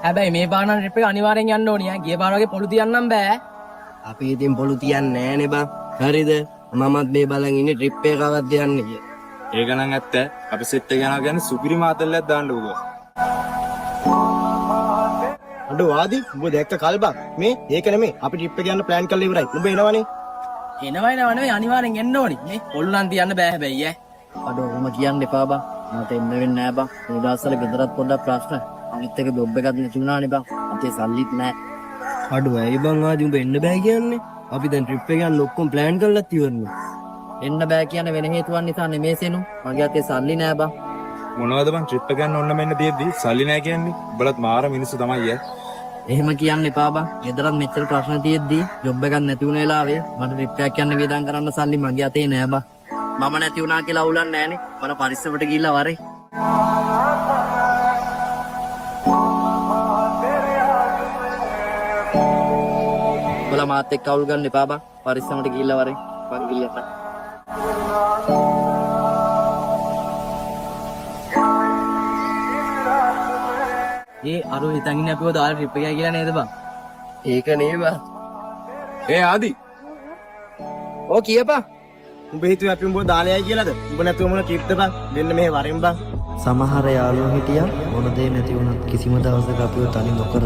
හැබැයි මේ පාන ට්‍රිප් එක අනිවාර්යෙන් යන්න ඕනේ ඈ. ගිය පාර වගේ පොළු තියන්නම් බෑ. අපි ඉතින් පොළු තියන්නේ නෑනේ බං. හරිද? මමත් මේ බලන් ඉන්නේ ට්‍රිප් එකකවත් යන්නේ කියලා. ඒක නම් ඇත්ත. අපි සෙට් එක යනවා කියන්නේ සුපිරි මාතල්ලයක් දාන්න ඕක. අඩෝ ආදි උඹ දැක්ක කල්බක් මේ ඒක නෙමෙයි අපි ට්‍රිප් එක යන්න ප්ලෑන් කරලා ඉවරයි. උඹ එනවනේ. එනවයි නෙවෙයි අනිවාර්යෙන් එන්න ඕනේ. මේ පොළු නම් තියන්න බෑ හැබැයි ඈ. අඩෝ ඔහොම කියන්න එපා බං. මට එන්න වෙන්නේ නෑ බං. මේ දවස්වල ගෙදරත් පොඩ්ඩක් ප්‍රශ්න. අනිත් එක ජොබ් එකක් නැති වුණානේ බං. අතේ සල්ලිත් නෑ. අඩෝ ඇයි බං ආදි උඹ එන්න බෑ කියන්නේ? අපි දැන් ට්‍රිප් එක යන්න ඔක්කොම ප්ලෑන් කරලාත් ඉවරනේ. එන්න බෑ කියන වෙන හේතුවක් නිසා නෙමෙයි සෙනු. මගේ අතේ සල්ලි නෑ බං. මොනවද බං ට්‍රිප් එක යන්න ඕන මෙන්න තියෙද්දි සල්ලි නැහැ කියන්නේ? උඹලත් මාර මිනිස්සු තමයි ඈ. එහෙම කියන්න එපා බං. ගෙදරත් මෙච්චර ප්‍රශ්න තියෙද්දි ජොබ් එකක් නැති වුණ වෙලාවේ මට ට්‍රිප් එකක් යන්න වේදම් කරන්න සල්ලි මගේ අතේ නෑ බං. මම නැති වුණා කියලා අවුලක් නෑනේ. මම පරිස්සමට ගිහිල්ලා වරේ. ඔබලා මාත් එක්ක අවුල් ගන්න එපා බං. පරිස්සමට ගිහිල්ලා වරේ. මං ගිහිල්ලා. ඒ අරු හිතන් ඉන්නේ අපිව දාලා ට්‍රිප් එකයි කියලා නේද බං? ඒක නේ බං. ඒ ආදි ඕ කියපන්. උඹ හිතුවේ අපි උඹව දාලා යයි කියලාද? උඹ නැතුව මොන ට්‍රිප්ද බං? දෙන්න මෙහෙ වරෙන් බං. සමහර යාළුවෝ හිටියා මොන දේ නැති වුණත් කිසිම දවසක අපිව තනි නොකර